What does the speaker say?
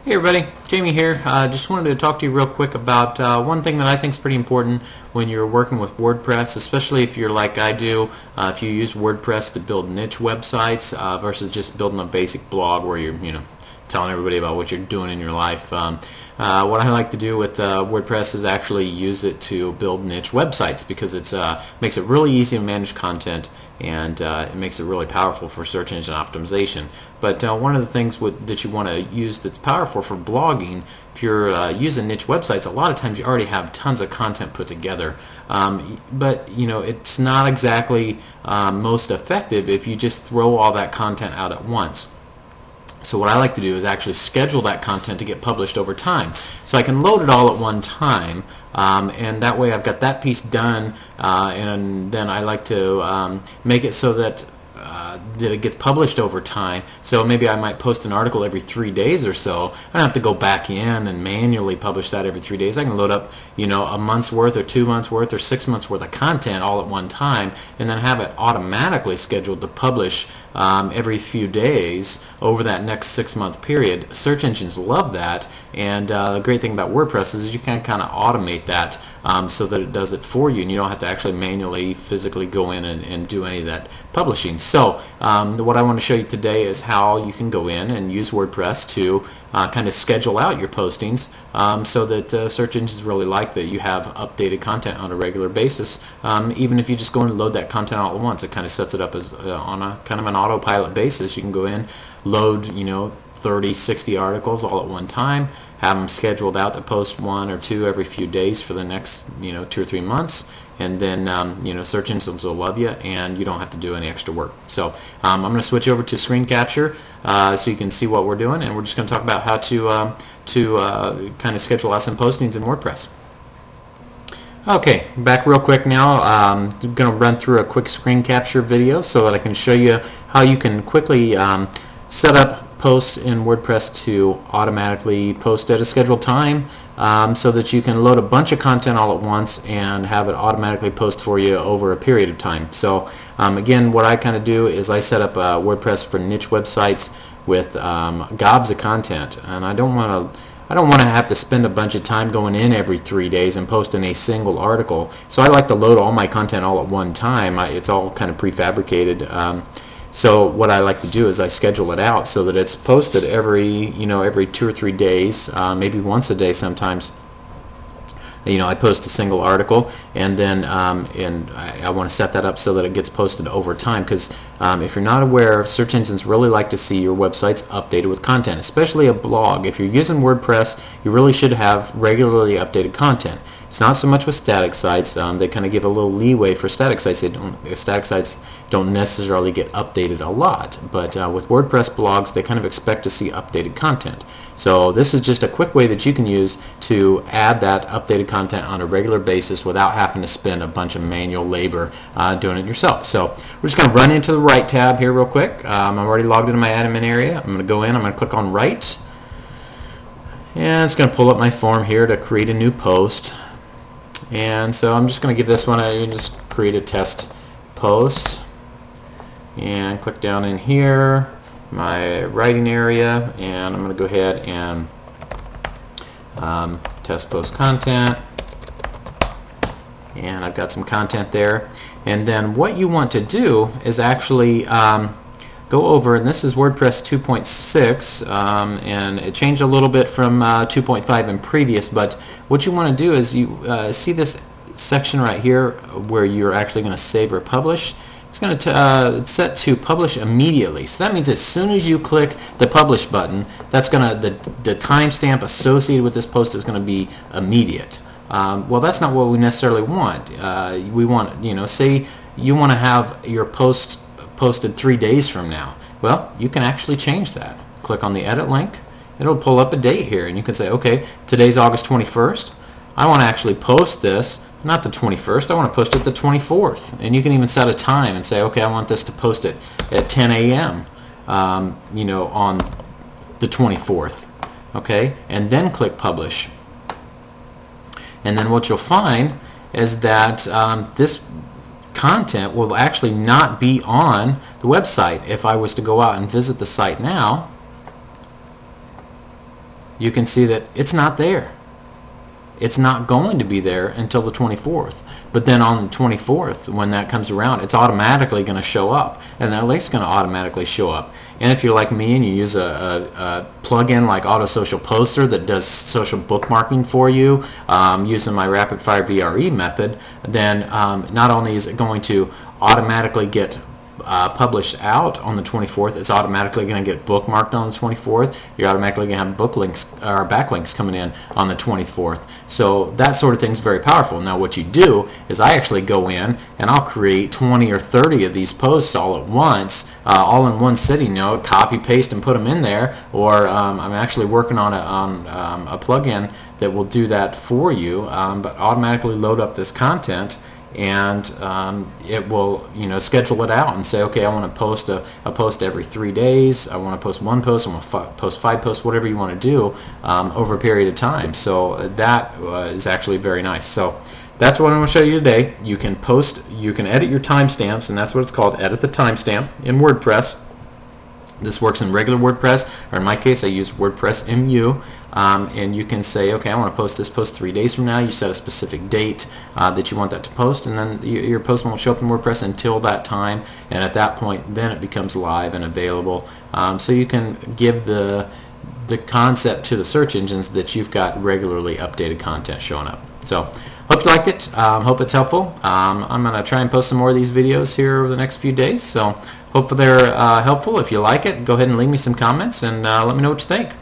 Hey everybody, Jamie here. Just wanted to talk to you real quick about one thing that I think is pretty important when you're working with WordPress, especially if you're like I do, if you use WordPress to build niche websites versus just building a basic blog where you're, telling everybody about what you're doing in your life. What I like to do with WordPress is actually use it to build niche websites because it makes it really easy to manage content, and it makes it really powerful for search engine optimization. But one of the things that you want to use that's powerful for blogging, if you're using niche websites, a lot of times you already have tons of content put together. But it's not exactly most effective if you just throw all that content out at once. So what I like to do is actually schedule that content to get published over time. So I can load it all at one time, and that way I've got that piece done, and then I like to make it so that it gets published over time. So maybe I might post an article every 3 days or so. I don't have to go back in and manually publish that every 3 days. I can load up, a month's worth or 2 months worth or 6 months worth of content all at one time, and then have it automatically scheduled to publish every few days over that next 6-month period. Search engines love that, and the great thing about WordPress is you can kind of automate that so that it does it for you, and you don't have to actually manually, physically go in and do any of that publishing. So what I want to show you today is how you can go in and use WordPress to kind of schedule out your postings so that search engines really like that you have updated content on a regular basis. Even if you just go in and load that content all at once, it kind of sets it up as on a kind of an autopilot basis. You can go in, load 30, 60 articles all at one time, have them scheduled out to post 1 or 2 every few days for the next 2 or 3 months, and then search engines will love you, and you don't have to do any extra work. So I'm going to switch over to screen capture so you can see what we're doing, and we're just going to talk about how to kind of schedule out some postings in WordPress. Okay, back real quick now. I'm going to run through a quick screen capture video so that I can show you how you can quickly set up posts in WordPress to automatically post at a scheduled time so that you can load a bunch of content all at once and have it automatically post for you over a period of time. So again, what I kind of do is I set up WordPress for niche websites with gobs of content, and I don't want to have to spend a bunch of time going in every 3 days and posting a single article. So I like to load all my content all at one time. It's all kind of prefabricated. So what I like to do is I schedule it out so that it's posted every 2 or 3 days, maybe once a day sometimes. I post a single article, and then I want to set that up so that it gets posted over time, because if you're not aware, search engines really like to see your websites updated with content, especially a blog. If you're using WordPress, you really should have regularly updated content. It's not so much with static sites. They kind of give a little leeway for static sites. Static sites don't necessarily get updated a lot, but with WordPress blogs, they kind of expect to see updated content. So this is just a quick way that you can use to add that updated content on a regular basis without having to spend a bunch of manual labor doing it yourself. So we're just going to run into the Write tab here real quick. I'm already logged into my admin area. I'm going to go in. I'm going to click on Write, and it's going to pull up my form here to create a new post. And so I'm just going to give this one just create a test post, and click down in here, my writing area, and I'm going to go ahead and test post content, and I've got some content there. And then what you want to do is actually go over, and this is WordPress 2.6, and it changed a little bit from 2.5 in previous, but what you want to do is you see this section right here where you're actually going to save or publish. It's going to it's set to publish immediately. So that means as soon as you click the publish button, that's going to the timestamp associated with this post is going to be immediate. Well, that's not what we necessarily want. We want, say you want to have your post posted 3 days from now. Well, you can actually change that. Click on the edit link. It'll pull up a date here, and you can say, okay, today's August 21st. I want to actually post this, not the 21st, I want to post it the 24th. And you can even set a time and say, okay, I want this to post it at 10 a.m. On the 24th. Okay, and then click publish. And then what you'll find is that this content will actually not be on the website. If I was to go out and visit the site now, you can see that it's not there. It's not going to be there until the 24th. But then on the 24th, when that comes around, it's automatically going to show up, and that link's going to automatically show up. And if you're like me and you use a plugin like Auto Social Poster that does social bookmarking for you using my rapid fire VRE method, then not only is it going to automatically get published out on the 24th, it's automatically going to get bookmarked on the 24th. You're automatically going to have book links or backlinks coming in on the 24th. So that sort of thing is very powerful. Now what you do is I actually go in and I'll create 20 or 30 of these posts all at once, all in one sitting. Copy paste and put them in there, or I'm actually working on a plugin that will do that for you, but automatically load up this content, and it will schedule it out and say, okay, I want to post a post every 3 days, I want to post one post, I want to post 5 posts, whatever you want to do over a period of time. So that is actually very nice. So that's what I'm going to show you today. You can edit your timestamps, and that's what it's called, edit the timestamp in WordPress. This works in regular WordPress, or in my case I use WordPress MU, and you can say, okay, I want to post this post 3 days from now. You set a specific date that you want that to post, and then your post won't show up in WordPress until that time, and at that point then it becomes live and available. So you can give the concept to the search engines that you've got regularly updated content showing up. So hope you liked it. Hope it's helpful. I'm going to try and post some more of these videos here over the next few days, so hope they're helpful. If you like it, go ahead and leave me some comments and let me know what you think.